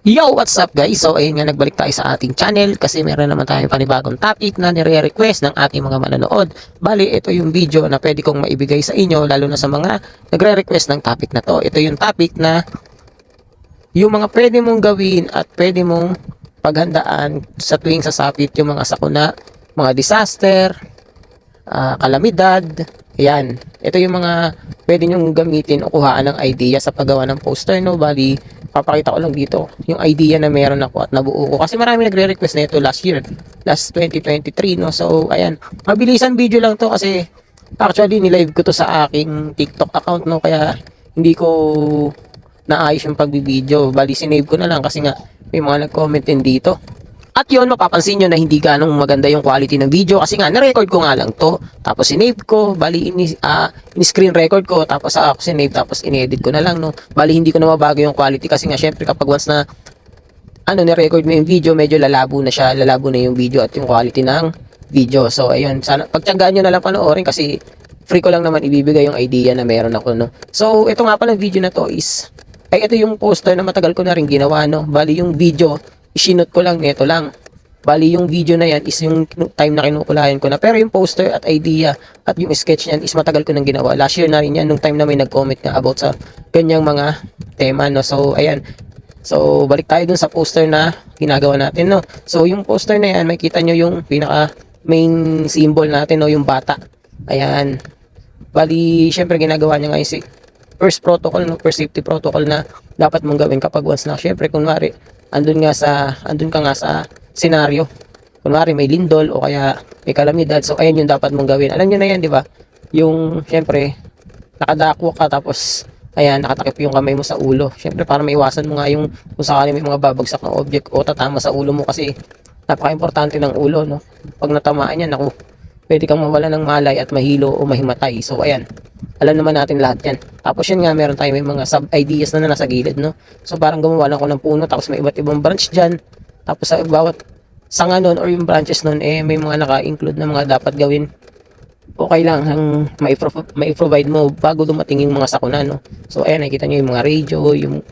Yo, what's up guys? So ayun nga, nagbalik tayo sa ating channel kasi meron naman tayong panibagong topic na nire-request ng ating mga manonood. Bali, ito yung video na pwede kong maibigay sa inyo lalo na sa mga nagre-request ng topic na to. Ito yung topic na yung mga pwede mong gawin at pwede mong paghandaan sa tuwing sasapit yung mga sakuna, mga disaster, kalamidad. Ayan. Ito yung mga pwede nyong gamitin o kuhaan ng idea sa paggawa ng poster, no? Bali, papakita ko lang dito yung idea na meron ako at nabuo ko. Kasi marami nagre-request na ito last year. Last 2023, no? So, ayan. Mabilisan video lang to kasi actually, nilive ko to sa aking TikTok account, no? Kaya, hindi ko naayos yung pagbibideo. Bali, sinave ko na lang kasi nga may mga nag-comment din dito. At yun, mapapansin nyo na hindi ganong maganda yung quality ng video kasi nga, na-record ko nga lang to. Tapos sinave ko, bali in-screen record ko, tapos ako sinave, tapos in-edit ko na lang, no. Bali hindi ko na mabago yung quality kasi nga, syempre kapag once na, ni-record mo yung video, medyo lalabo na siya, lalabo na yung video at yung quality ng video. So, ayun, sana, pagtyagaan nyo na lang panoorin kasi free ko lang naman ibibigay yung idea na meron ako, no. So, ito nga pala video na to is, ito yung poster na matagal ko na rin ginawa, no. Bali yung video, isinot ko lang nito lang. Bali yung video na yan is yung time na kinukulayan ko na. Pero yung poster at idea at yung sketch niyan is matagal ko nang ginawa. Last year na rin yan, nung time na may nag-comment nga about sa ganyang mga tema, no. So, ayan. So, balik tayo dun sa poster na ginagawa natin, no. So, yung poster na yan, makita nyo yung pinaka main symbol natin, no, yung bata. Ayan. Bali, syempre ginagawa niya nga yung first protocol, no, first safety protocol na dapat mong gawin kapag once na, syempre, kunwari, andun ka nga sa senaryo. Kunwari may lindol o kaya may kalamidad. So ayan yung dapat mong gawin. Alam niyo na yan, di ba? Yung syempre nakadako ka tapos ayan nakatakip yung kamay mo sa ulo. Syempre para maiwasan mo nga yung kung sakali may mga babagsak na object o tatama sa ulo mo kasi napaka-importante ng ulo, no. Pag natamaan yan, naku, pwede kang mawala ng malay at mahilo o mahimatay. So ayan. Alam naman natin lahat yan. Tapos yun nga, meron tayo may mga sub-ideas na nasa gilid, no? So, parang gumawa lang ako ng puno, tapos may iba't ibang branch dyan. Tapos sa bawat sanga nun or yung branches nun, may mga naka-include na mga dapat gawin o kailangan mai-provide mo bago dumating yung mga sakuna, no? So, ayan, nakikita nyo yung mga radio, yung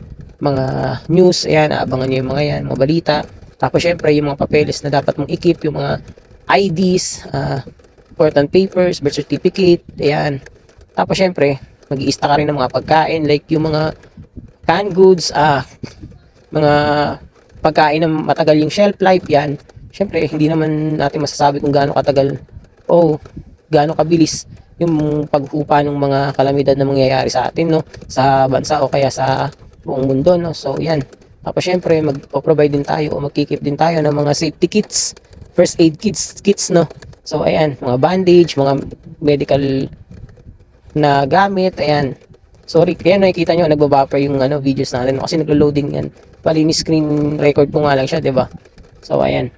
mga news, ayan, naabangan nyo yung mga yan, mga balita. Tapos, syempre, yung mga papeles na dapat mong i-keep, yung mga IDs, important papers, birth certificate, ayan. Tapos syempre, mag-iista ka rin ng mga pagkain like yung mga canned goods, mga pagkain na matagal yung shelf life yan. Syempre, hindi naman natin masasabi kung gaano katagal o gaano kabilis yung paghupa ng mga kalamidad na mangyayari sa atin, no, sa bansa o kaya sa buong mundo, no. So yan. Tapos syempre, mag-provide din tayo o magkikip din tayo ng mga safety kits, first aid kits, no. So ayan, mga bandage, mga medical na gamit, ayan. Sorry, kaya nakikita nyo, nagbabuffer yung videos natin kasi naglo-loading yan. Bali, ni screen record ko nga lang siya, 'di ba? So, ayan.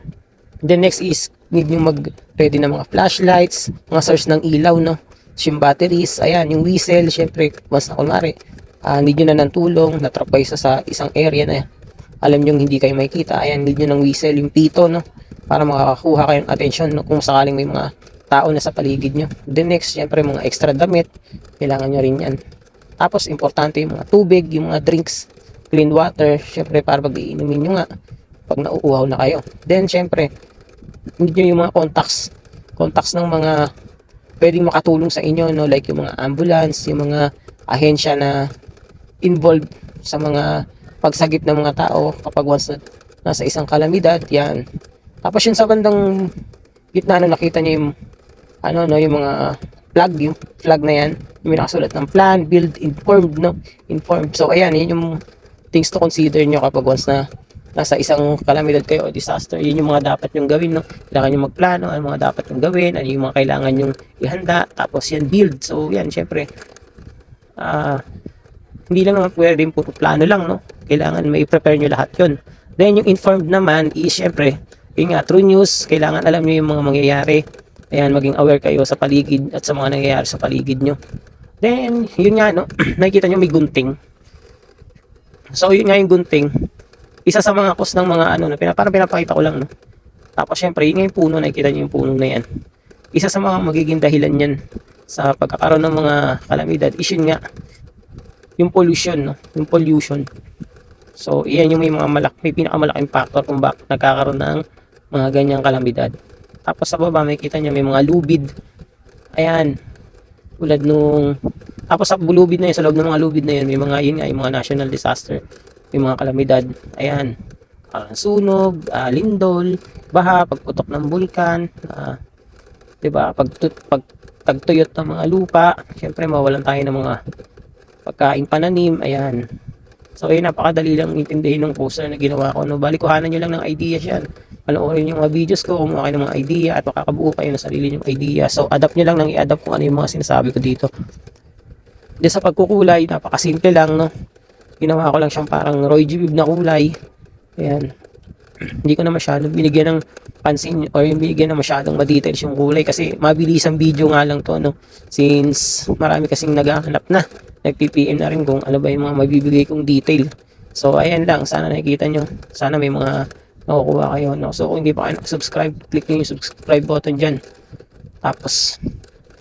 Then next is, need nyo mag-ready ng mga flashlights, mga source ng ilaw, no? Yung batteries, ayan, yung whistle, syempre, once na kunwari, need nyo na ng tulong, natrap kayo sa isang area na alam nyo hindi kayo makikita, ayan, need nyo ng whistle, yung pito, no? Para makakuha kayong attention, no? Kung sakaling may mga tao na sa paligid nyo. Then next, syempre mga extra damit, kailangan nyo rin yan. Tapos, importante yung mga tubig, yung mga drinks, clean water, syempre para pag iinumin nyo nga, pag nauuhaw na kayo. Then, syempre, hindi nyo yung mga contacts ng mga pwedeng makatulong sa inyo, no? Like yung mga ambulance, yung mga ahensya na involved sa mga pagsagip ng mga tao kapag once na nasa isang kalamidad, yan. Tapos yun sa bandang gitna na nakita nyo yung yung mga yung flag na yan, yung nakasulat ng plan, build, informed, no? Informed. So, ayan, yun yung things to consider nyo kapag once na nasa isang kalamidad kayo o disaster. Yun yung mga dapat yung gawin, no? Kailangan nyo magplano, ano mga dapat yung gawin, ano yung mga kailangan yung ihanda, tapos yan, build. So, yan, syempre, hindi lang naman pwede rin puro plano lang, no? Kailangan may prepare nyo lahat yun. Then, yung informed naman is, syempre, yun nga, true news, kailangan alam nyo yung mga mangyayari. Ayan, maging aware kayo sa paligid at sa mga nangyayari sa paligid nyo. Then, yun nga, no? Nakikita nyo may gunting. So, yun nga yung gunting. Isa sa mga cause ng mga parang pinapakita ko lang, no? Tapos, syempre, yun nga yung puno. Nakikita nyo yung puno na yan. Isa sa mga magiging dahilan yan sa pagkakaroon ng mga kalamidad is yun nga, yung pollution, no? Yung pollution. So, iyan yung may pinakamalaking factor kung bakit nagkakaroon ng mga ganyang kalamidad. Tapos sa baba, makikita nyo may mga lubid. Ayan, tulad nung tapos sa lubid na yun, sa loob ng mga lubid na yun, may mga yun nga, yung mga national disaster, may mga kalamidad. Ayan, sunog, lindol, baha, pagputok ng bulkan, 'di ba? Pagtagtuyot ng mga lupa, syempre mawalan tayo ng mga pagkain pananim. Ayan. So, ayun, napakadali lang intindihin ng poster na ginawa ko. No? Bali, kuhanan nyo lang ng ideas yan. Panoorin yung mga videos ko, kumuha kayo ng mga idea at makakabuo kayo ng sarili nyong idea. So, adapt nyo lang nang i-adapt kung ano yung mga sinasabi ko dito. Di sa pagkukulay, napakasimple lang, no? Ginawa ko lang siyang parang Roy G. Biv na kulay. Ayan. Hindi ko na masyadong binigyan ng pansin or yung binigyan na masyadong ma-details yung kulay kasi mabilis ang video nga lang to, no? Since marami kasing naghahanap na, nag-PPM na rin kung ano ba yung mga mabibigay kong detail. So, ayan lang. Sana nakikita nyo. Sana may mga makukuha kayo, no? So, kung hindi pa kayo subscribe, click nyo yung subscribe button dyan. Tapos,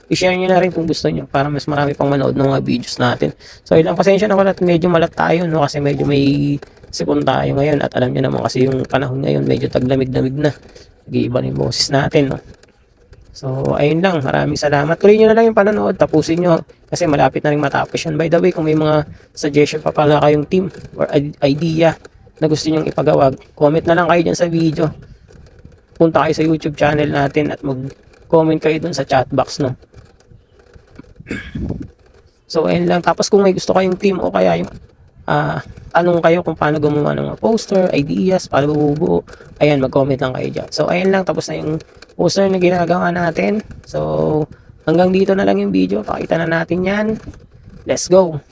i-share nyo na rin kung gusto nyo para mas marami pang manood ng mga videos natin. So, ilang pasensya na pala at medyo malat tayo, no? Kasi medyo may sipon tayo ngayon at alam nyo naman kasi yung panahon ngayon medyo taglamig-lamig na. Nag-iiba na yung boses natin, no? So, ayun lang. Maraming salamat. Tuloy nyo na lang yung panonood. Tapusin nyo kasi malapit na rin matapos yun. By the way, kung may mga suggestion pa pala kayong team or idea na gusto nyong ipagawa, comment na lang kayo dyan sa video. Punta kayo sa YouTube channel natin at mag-comment kayo dun sa chat box, no? So, ayun lang. Tapos kung may gusto kayong team o kaya yung tanong kayo kung paano gumawa ng mga poster, ideas, paano bubuo, ayan, mag-comment lang kayo dyan. So, ayun lang. Tapos na yung poster na ginagawa natin. So, hanggang dito na lang yung video. Pakita na natin yan. Let's go!